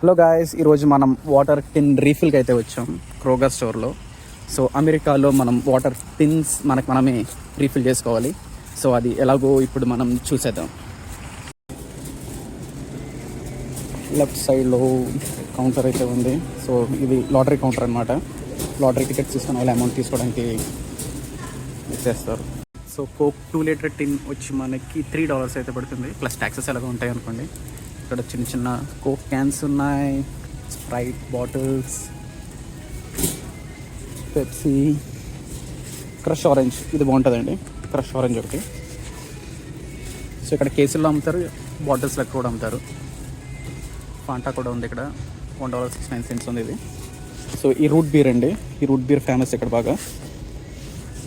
Hello guys, ఈరోజు మనం water టిన్ రీఫిల్కి అయితే వచ్చాం క్రోగర్ స్టోర్లో. సో అమెరికాలో మనం వాటర్ టిన్స్ మనమే రీఫిల్ చేసుకోవాలి. సో అది ఎలాగో ఇప్పుడు మనం చూసేద్దాం. లెఫ్ట్ సైడ్లో కౌంటర్ అయితే ఉంది. సో ఇది లాటరీ కౌంటర్ అనమాట. లాటరీ టికెట్స్ తీసుకున్న వాళ్ళు అమౌంట్ తీసుకోవడానికి ఇచ్చేస్తారు. సో కోక్ 2 లీటర్ టిన్ వచ్చి మనకి $3 అయితే పడుతుంది, ప్లస్ ట్యాక్సెస్ ఎలాగో ఉంటాయి అనుకోండి. ఇక్కడ చిన్న చిన్న కోక్ క్యాన్స్ ఉన్నాయి, Sprite bottles, Pepsi, crush orange ఇది బాగుంటుందండి, క్రష్ ఆరెంజ్ ఒకటి. సో ఇక్కడ కేసుల్లో అమ్ముతారు, బాటిల్స్లో కూడా అమ్ముతారు. ఫాంటా కూడా ఉంది ఇక్కడ, $1.69 ఉంది ఇది. సో ఈ రూట్ బీర్ అండి, ఈ రూట్ బీర్ ఫేమస్ ఇక్కడ బాగా.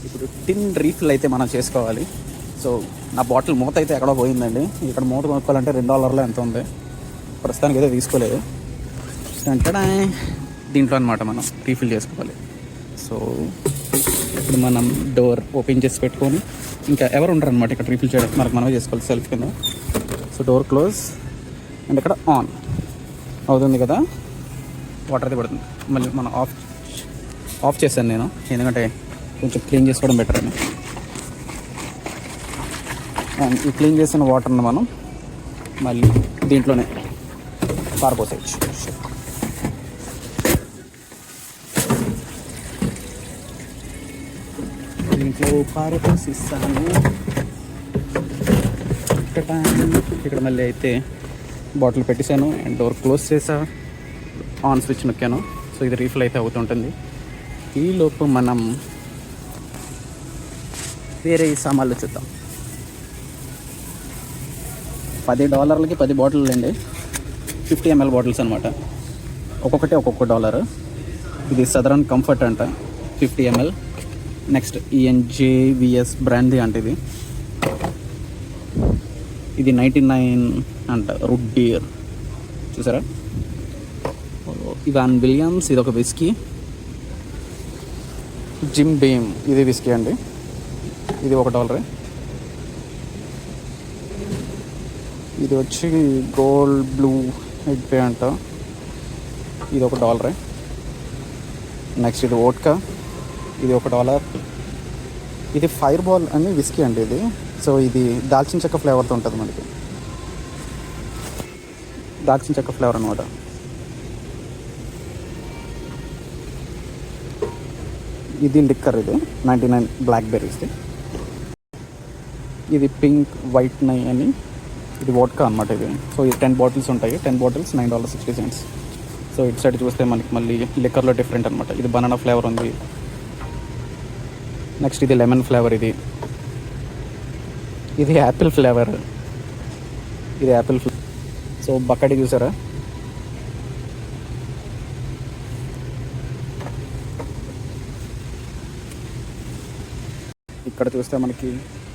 ఇప్పుడు టిన్ రీఫిల్ అయితే మనం చేసుకోవాలి. సో నా బాటిల్ మూత అయితే ఎక్కడో పోయిందండి. ఇక్కడ మూత కొనుక్కోవాలంటే $2 ఎంత ఉంది, ప్రస్తుతానికి అయితే తీసుకోలేదు. అంటే దీంట్లో అనమాట మనం రీఫిల్ చేసుకోవాలి. సో ఇప్పుడు మనం డోర్ ఓపెన్ చేసి పెట్టుకొని, ఇంకా ఎవరు ఉండరు అనమాట ఇక్కడ రీఫిల్ చేయడానికి, మనమే చేసుకోవాలి సెల్ఫ్ కింద. సో డోర్ క్లోజ్ అండ్ ఇక్కడ ఆన్ అవుతుంది కదా, వాటర్ అయితే పడుతుంది. మళ్ళీ మనం ఆఫ్ చేశాను నేను, ఎందుకంటే కొంచెం క్లీన్ చేసుకోవడం బెటర్ అని. అండ్ ఈ క్లీన్ చేసిన వాటర్ని మనం మళ్ళీ దీంట్లోనే పారపోసేయచ్చు. దీంట్లో పారపోసిస్తాను. ఇక్కడ మళ్ళీ అయితే బాటిల్ పెట్టేశాను అండ్ డోర్ క్లోజ్ చేసా, ఆన్ స్విచ్ నొక్కాను. సో ఇది రీఫిల్ అయితే అవుతుంటుంది. ఈలోపు మనం వేరే సామాన్లు చూద్దాం. $10కి 10 బాటిల్ అండి, 50 ml బాటిల్స్ అనమాట. ఒక్కొక్కటి ఒక్కొక్క $1. ఇది సదరన్ కంఫర్ట్ అంట, 50 ml. నెక్స్ట్ ENJVS బ్రాండ్ది అంటే ఇది 99 అంట. రూట్ బీర్ చూసారా. ఇవాన్ విలియమ్స్ ఇది ఒక విస్కీ. జిమ్ బీమ్ ఇది విస్కీ అండి, ఇది $1. ఇది వచ్చి గోల్డ్ బ్లూ ఎగ్ పే అంట, ఇది $1. నెక్స్ట్ ఇది వోడ్కా, ఇది $1. ఇది ఫైర్ బాల్ అని విస్కీ అండి ఇది. సో ఇది దాల్చిన చెక్క ఫ్లేవర్తో ఉంటుంది మనకి, దాల్చిన చెక్క ఫ్లేవర్ అనమాట. ఇది లిక్కర్, ఇది 99 బ్లాక్ బెర్రీస్ది. ఇది పింక్ వైట్ నై అని, ఇది వోడ్కా అనమాట ఇది. సో ఇది 10 బాటిల్స్ ఉంటాయి, 10 బాటిల్స్ $9.60. సో ఇటు సైడ్ చూస్తే మనకి మళ్ళీ లిక్కర్లో డిఫరెంట్ అనమాట. ఇది బనానా ఫ్లేవర్ ఉంది. నెక్స్ట్ ఇది లెమన్ ఫ్లేవర్, ఇది యాపిల్ ఫ్లేవర్, ఇది యాపిల్ ఫ్లేవర్. సో బక్కడి చూసారా. ఇక్కడ చూస్తే మనకి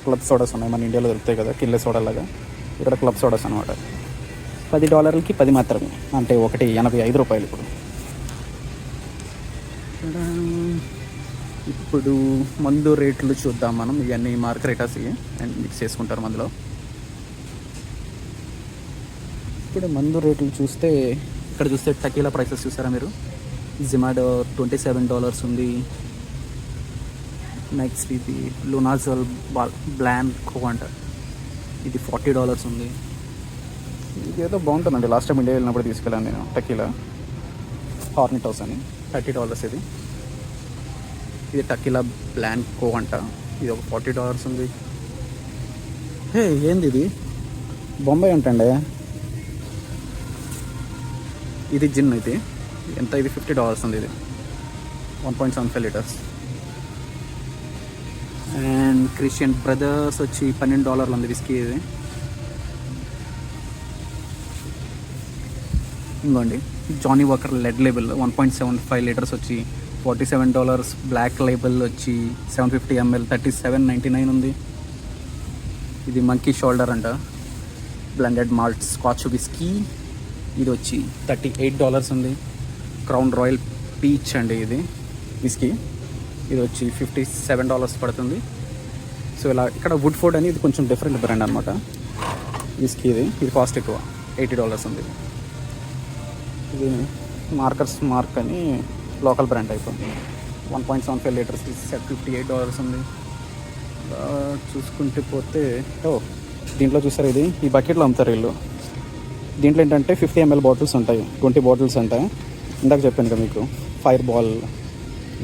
క్లబ్ సోడాస్ ఉన్నాయి, మన ఇండియాలో దొరుకుతాయి కదా కిల్లే సోడా లాగా. ఇక్కడ క్లబ్ సోడాస్ అనమాట. $10కి 10 మాత్రమే, అంటే ఒకటి $85 ఇప్పుడు. ఇప్పుడు మందు రేట్లు చూద్దాం మనం. ఇవన్నీ మార్గరేటాస్ అండ్ మిక్స్ చేసుకుంటారు మందులో. ఇప్పుడు మందు రేట్లు చూస్తే, ఇక్కడ చూస్తే టకీలా ప్రైసెస్ చూసారా మీరు. జిమాడో $27 ఉంది. నెక్స్ట్ ఇది లునాజల్ బ్లాంకో అంట, ఇది $40 ఉంది. ఇది ఏదో బాగుంటుందండి, లాస్ట్ టైం ఇండియా వెళ్ళినప్పుడు తీసుకెళ్ళాను నేను. టకీలా హార్నిట్ హౌస్ అని $30 ఇది. ఇది టకీలా బ్లాంకో అంట, ఇది ఒక $40 ఉంది. హే ఏంది ఇది, బొంబాయి అంటండి. ఇది జిన్, ఇది ఎంత, ఇది $50 ఉంది. ఇది 1.75 లీటర్స్. అండ్ క్రిస్టియన్ బ్రదర్స్ వచ్చి $12 ఉంది విస్కీ. ఇది ఇంకోండి Johnnie Walker red label 1.75 litres వచ్చి $47. బ్లాక్ లేబుల్ వచ్చి 750 ml $37.99 ఉంది. ఇది మంకీ షోల్డర్ అంట, బ్లెండెడ్ మాల్ట్ స్కాచ్ విస్కీ, ఇది వచ్చి $38 ఉంది. క్రౌన్ రాయల్ పీచ్ అండి ఇది విస్కీ, ఇది వచ్చి $57 పడుతుంది. సో ఇలా ఇక్కడ వుడ్ ఫోర్డ్ అని, ఇది కొంచెం డిఫరెంట్ బ్రాండ్ అనమాట విస్కీ. ఇది కాస్ట్ ఎక్కువ, $80 ఉంది. ఇది మార్కర్స్ మార్క్ అని లోకల్ బ్రాండ్ అయిపోయింది. 1.75 లీటర్స్ సెట్ $58 ఉంది. చూసుకుంటే పోతే దీంట్లో చూసారు, ఇది ఈ బకెట్లో అమ్ముతారు వీళ్ళు. దీంట్లో ఏంటంటే 50 ml బాటిల్స్ ఉంటాయి, 20 బాటిల్స్ ఉంటాయి. ఇందాక చెప్పాను కదా మీకు ఫైర్ బాల్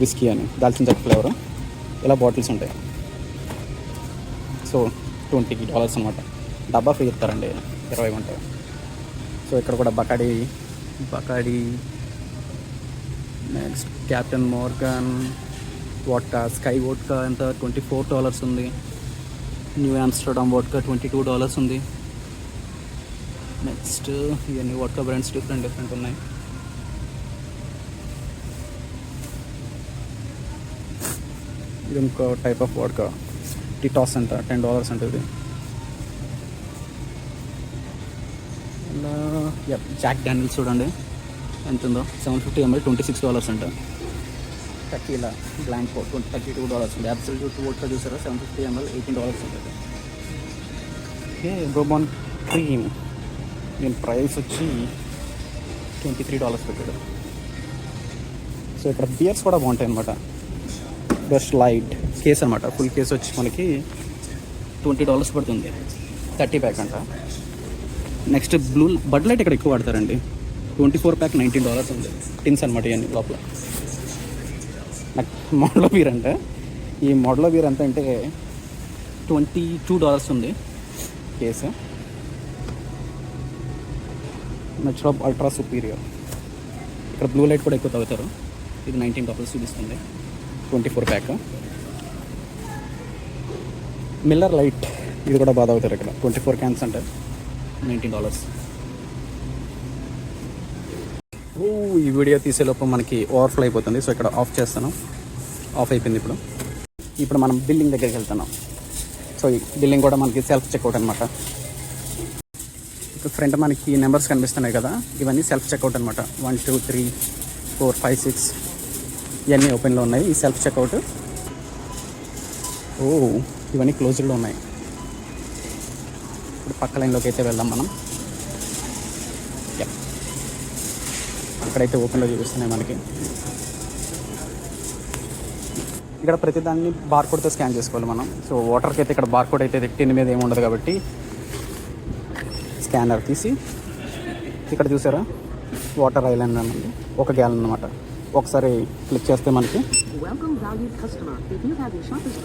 విస్కీ అని, దాల్చిన చెక్క ఫ్లేవర్, ఇలా బాటిల్స్ ఉంటాయి. సో $20 అనమాట. డబ్బా ఫ్రీ ఇస్తారండి, 20 ఉంటాయి. సో ఇక్కడ కూడా బకాడి next captain Morgan vodka, sky vodka ఎంత $24 ఉంది. న్యూ ఆమ్స్టర్డామ్ వోడ్కా $22 ఉంది. నెక్స్ట్ ఇవన్నీ వోడ్కా బ్రాండ్స్ డిఫరెంట్ ఉన్నాయి. ఇది ఇంకో టైప్ ఆఫ్ వోడ్కా, టిటాస్ అంట, $10 ఉంటుంది. ఇలా జాక్ డానియల్స్ చూడండి ఎంత ఉందో, 750 ml $26 అంట. టకీలా బ్లాంక్ $32 ఉంది. అబ్సల్యూట్ వోడ్కా చూసారా, 750 ml $18 ఉంటుంది. ఓకే, బోర్బన్ క్రీమ్, దీని ప్రైస్ వచ్చి $23 పెట్టాడు. సో ఇక్కడ బియర్స్ కూడా బాగుంటాయి అనమాట. బెస్ట్ లైట్ కేస్ అనమాట, ఫుల్ కేస్ వచ్చి మనకి $20 పడుతుంది, 30 ప్యాక్ అంట. నెక్స్ట్ బడ్ లైట్ ఇక్కడ ఎక్కువ వాడతారండి, 24 ప్యాక్ $19 ఉంది. టిన్స్ అనమాట ఇవన్నీ లోపల. నాకు మోడలో బీర్ అంట, ఈ మోడలో బీర్ ఎంత అంటే $22 ఉంది కేసు. మెచ్రో అల్ట్రా సుపీరియర్, ఇక్కడ బ్లూ లైట్ కూడా ఎక్కువ తాగుతారు. ఇది $19 చూపిస్తుంది, 24 ప్యాక్. మిల్లర్ లైట్, ఇది కూడా బాగా తాగుతారు ఇక్కడ, 24 క్యాన్స్ అంటే $19. ఈ వీడియో తీసేలోపు మనకి ఓవర్ఫ్లో అయిపోతుంది. సో ఇక్కడ ఆఫ్ చేస్తాను, ఆఫ్ అయిపోయింది. ఇప్పుడు మనం బిల్లింగ్ దగ్గరికి వెళ్తున్నాం. సో ఈ బిల్లింగ్ కూడా మనకి సెల్ఫ్ చెక్అవుట్ అనమాట. ఇప్పుడు ఫ్రంట్ మనకి నెంబర్స్ కనిపిస్తున్నాయి కదా, ఇవన్నీ సెల్ఫ్ చెక్అవుట్ అనమాట. 1 2 3 4 5 6 ఇవన్నీ ఓపెన్లో ఉన్నాయి. ఈ సెల్ఫ్ చెక్అవుట్, ఇవన్నీ క్లోజ్డ్లో ఉన్నాయి. ఇప్పుడు పక్క లైన్లోకి అయితే వెళ్దాం మనం. ఇక్కడైతే ఓపెన్లో చూపిస్తున్నాయి మనకి. ఇక్కడ ప్రతిదాన్ని బార్కోడ్తో స్కాన్ చేసుకోవాలి మనం. సో వాటర్కి అయితే ఇక్కడ బార్కోడ్ అయితే టిన్ మీద ఏమి ఉండదు కాబట్టి స్కానర్ తీసి ఇక్కడ చూసారా వాటర్ ఐలాండ్ అనేది 1 గ్యాలన్ అనమాట. ఒకసారి క్లిక్ చేస్తే మనకి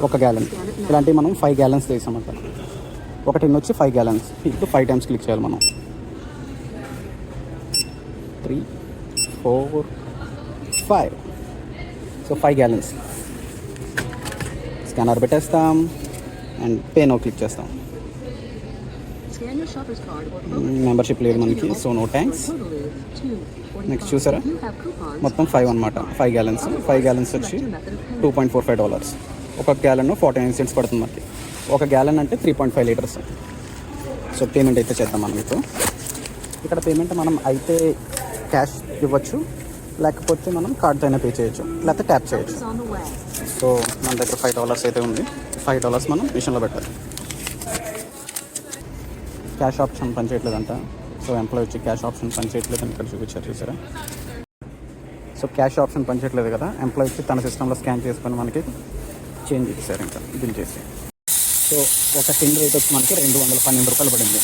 1 గ్యాలన్. ఇలాంటివి మనం 5 గ్యాలన్స్ తీసామంట. ఒక టిన్ వచ్చి 5 గ్యాలన్స్. ఇప్పుడు 5 టైమ్స్ క్లిక్ చేయాలి మనం. 3 4 5. So 5 gallons. స్కానర్ పెట్టేస్తాం అండ్ పే నో క్లిక్ చేస్తాం. మెంబర్షిప్ లేదు మనకి, సో నో థ్యాంక్స్. నెక్స్ట్ చూసారా మొత్తం 5 అనమాట. 5 గ్యాలన్స్. 5 గ్యాలన్స్ వచ్చి $2.45. 1 గ్యాలన్ 49 cents పడుతుంది మనకి. 1 గ్యాలన్ అంటే 3.5 లీటర్స్. సో పేమెంట్ అయితే చేద్దాం మనం. ఇప్పుడు ఇక్కడ పేమెంట్ మనం అయితే క్యాష్ ఇవ్వచ్చు, లేకపోతే మనం కార్డ్తో అయినా పే చేయొచ్చు, లేకపోతే ట్యాప్ చేయొచ్చు. సో మన దగ్గర $5 అయితే ఉంది. $5 మనం మిషన్లో పెట్టాలి. క్యాష్ ఆప్షన్ పనిచేయట్లేదంట. సో ఎంప్లాయ్ వచ్చి క్యాష్ ఆప్షన్ పనిచేయట్లేదని ఇక్కడ చూపించారు చూసారా. సో క్యాష్ ఆప్షన్ పనిచేయట్లేదు కదా, ఎంప్లాయ్ వచ్చి తన సిస్టంలో స్కాన్ చేసుకొని మనకి చేంజ్ ఇచ్చారు ఇంకా బిల్ చేసి. సో ఒక టిన్ రేట్ వచ్చి మనకి $212 పడింది.